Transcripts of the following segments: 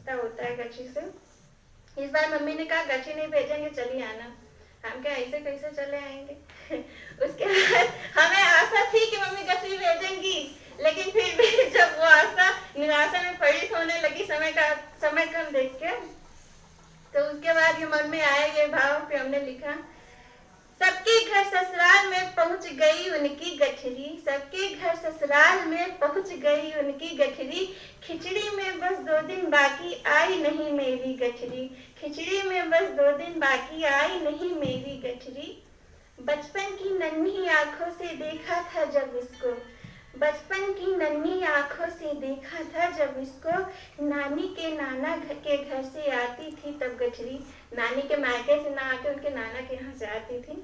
रिश्ता होता है गठरी से। इस बार मम्मी ने कहा गठरी नहीं भेजेंगे, चली आना। हम क्या ऐसे कैसे चले आएंगे उसके बाद हमें आशा थी कि मम्मी गठरी भेजेंगी, लेकिन फिर भी जब वो आशा निराशा में परिणित होने लगी समय कम देख के, तो उसके बाद ये मन में आया ये भाव कि हमने लिखा, सबके घर ससुराल में पहुंच गई उनकी गठरी, सबके घर ससुराल में पहुंच गई उनकी गठरी, खिचड़ी में बस 2 दिन बाकी आई नहीं मेरी गठरी, खिचड़ी में बस 2 दिन बाकी आई नहीं मेरी गठरी। बचपन की नन्ही आंखों से देखा था जब इसको, बचपन की नन्ही आंखों से देखा था जब इसको, नानी के नाना के घर से आती थी तब गठरी, नानी के मायके से ना आके उनके नाना के यहाँ से आती थी,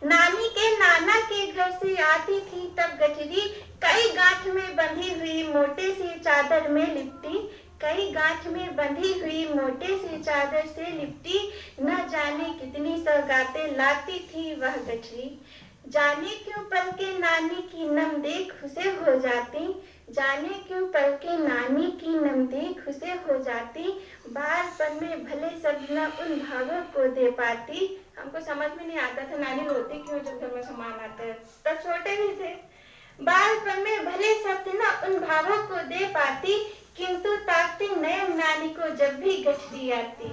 नानी के नाना के घर से आती थी तब गठरी, कई गांठ में बंधी हुई मोटे से चादर में लिपटी, कई गांठ में बंधी हुई मोटे से चादर से लिपटी, न जाने कितनी सौगातें लाती थी वह गठरी, जाने क्यों पल के नानी की नम देख खुशे हो जाती, जाने क्यों पल के नानी की नम देख खुशे हो जाती, बालपन में भले सब न उन भावों को दे पाती। हमको समझ में नहीं आता था नानी रोती क्यों जब घर में सामान आता है, तब छोटे भी थे। बालपन में भले सब न उन भावों को दे पाती, किंतु ताकती नयन नानी को जब भी गठरी आती,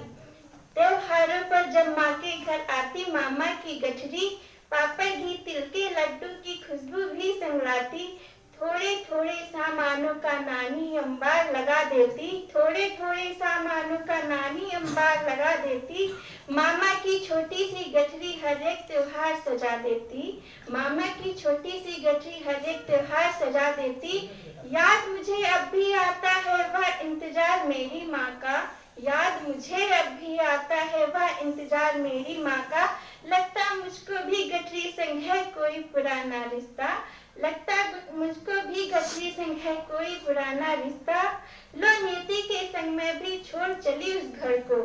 त्योहारों पर जब माँ के घर आती मामा की गठरी, पापड़ घी तिल के लड्डू की खुशबू भी संगलाती, थोड़े थोड़े सामानों का नानी अंबार लगा देती, थोड़े थोड़े सामानों का नानी अंबार लगा देती, मामा की छोटी सी गठरी हर एक त्योहार सजा देती, मामा की छोटी सी गठरी हर एक त्योहार सजा देती, याद मुझे अब भी आता है वह इंतजार मेरी माँ का, याद मुझे अब भी आता है वह इंतजार मेरी माँ का, लगता मुझको भी गठरी संग है कोई पुराना रिश्ता, लगता मुझको भी गठरी संग है कोई पुराना रिश्ता, लो नीति के संग में भी छोड़ चली उस घर को,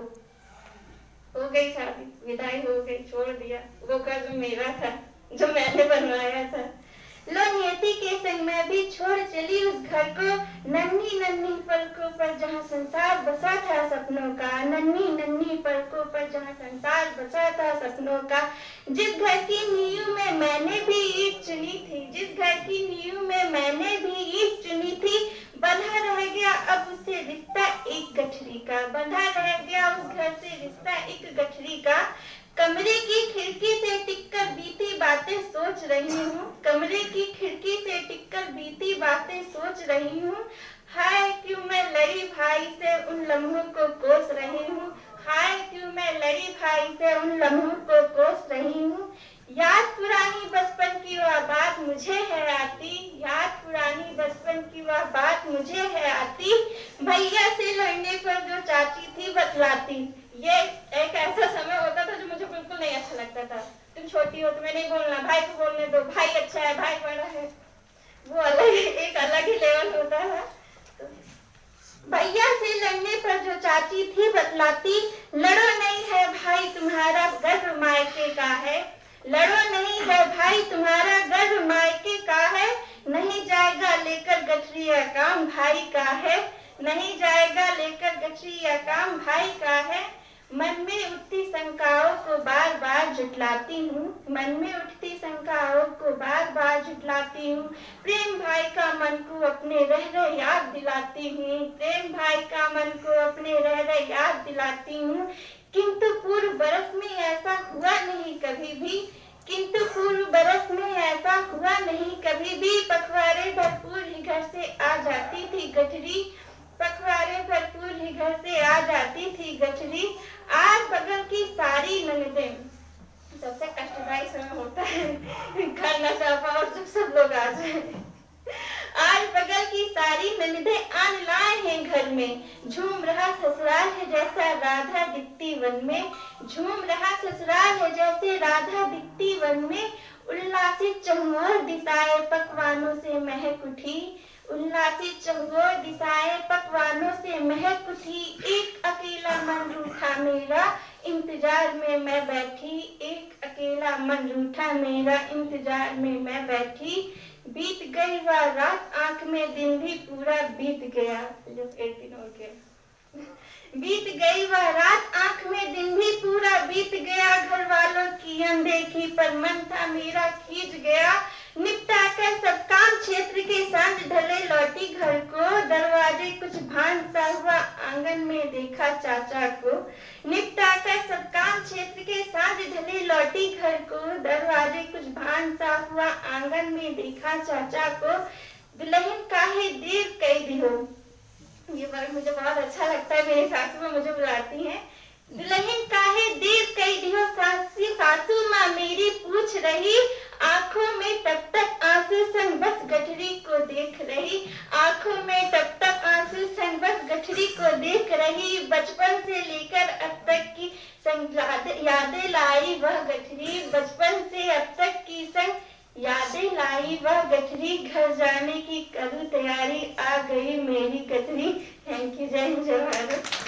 हो गई शादी, विदाई हो गई, छोड़ दिया वो घर जो मेरा था, जो मैंने बनवाया था, लो नियति के संग मैं भी छोड़ चली उस घर को, नन्ही नन्ही पलकों पर जहाँ संसार बसा था सपनों का, नन्ही नन्ही पलकों पर जहाँ संसार बसा था सपनों का, जिस घर की नींव में मैंने भी ईंट चुनी थी, जिस घर की नींव में मैंने भी ईंट चुनी थी, बंधा रह गया अब उससे रिश्ता एक गठरी का, बंधा रह गया उस घर से रिश्ता एक गठरी का, कमरे की खिड़की से टिककर बीती बातें सोच रही हूँ, कमरे की खिड़की से टिककर बीती बातें सोच रही हूँ, हाय क्यों मैं लड़ी भाई से उन लम्हों को कोस रही हूँ, हाय क्यों मैं लड़ी भाई से उन लम्हों को कोस रही हूँ, याद पुरानी बचपन की वह बात मुझे है आती, याद पुरानी बचपन की वह बात मुझे है आती, भैया से लड़ने पर जो चाची थी बतलाती, ये एक ऐसा समय होता था जो मुझे बिल्कुल नहीं अच्छा लगता था, तुम छोटी हो तुम्हें नहीं बोलना, भाई को बोलने दो, भाई अच्छा है, भाई बड़ा है, वो अलग एक अलग ही लेवल होता है। तो भैया से लड़ने पर जो चाची थी बतलाती, लड़ो नहीं है भाई तुम्हारा गर्व मायके का है, लड़ो नहीं है भाई तुम्हारा गर्व मायके का है, नहीं जाएगा लेकर गठरी या काम भाई का है, नहीं जाएगा लेकर गठरी या काम भाई का है, मन में उठती शंकाओं को बार बार जुटलाती हूँ, मन में उठती शंकाओं को बार बार जुटलाती हूँ, प्रेम भाई का मन को अपने रह रहे याद दिलाती हूँ, प्रेम भाई का मन को अपने रह रहे याद दिलाती हूँ, किंतु पूर्व बरस में ऐसा हुआ नहीं कभी भी, किंतु पूर्व बरस में ऐसा हुआ नहीं कभी भी, पखवाड़े भरपूर ही घर से आ जाती थी गठरी, पखवाड़े भरपूर ही घर से आ जाती थी गठरी, आज बगल की सारी ननदें, सबसे कष्टदायी समय होता है घर न जा पाओ जब सब लोग आ जाए, आज बगल की सारी ननदें आन लाए हैं घर में, झूम रहा ससुराल है जैसा राधा दिखती वन में, झूम रहा ससुराल है जैसे राधा दिखती वन में, उल्लासित चहुओर दिशाएं पकवानों से महक उठी, उल्लासित चहुओर दिशाएं पकवानों से महक उठी, एक अकेला मन रूठा मेरा इंतजार में मैं बैठी, एक अकेला मन रूठा मेरा इंतजार में मैं बैठी, बीत गई वह रात आंख में दिन भी पूरा बीत गया, एक दिन हो गया, बीत गई वह रात, आंख में दिन भी पूरा बीत गया। घर वालों की अनदेखी पर मन था मेरा खींच गया। निपटा कर सब काम क्षेत्र के, सांझ ढले लौटी घर को। दरवाजे कुछ भान सा हुआ, आंगन में देखा चाचा को। निपटा कर सब काम क्षेत्र के, सांझ ढले लौटी घर को। दरवाजे कुछ भान सा हुआ, आंगन में देखा चाचा को। दुल्हन काहे देर कैदी हो, ये वर्ड मुझे बहुत अच्छा लगता है। मेरी सासू माँ मुझे बुलाती हैं। दुल्हन काहे देर कैदी हो, सासू माँ मेरी पूछ रही। आंखों में तब तक आंसू संग बस गठरी को देख रही। आंखों में तब तक आंसू संग बस गठरी को देख रही। बचपन से लेकर अब तक की संग यादें लाई वह गठरी। बचपन से अब तक की संग यादें लाई वह गठरी। घर जाने की करूँ तैयारी, आ गई मेरी कटरी। Thank you. जय हिंद, जय भारत।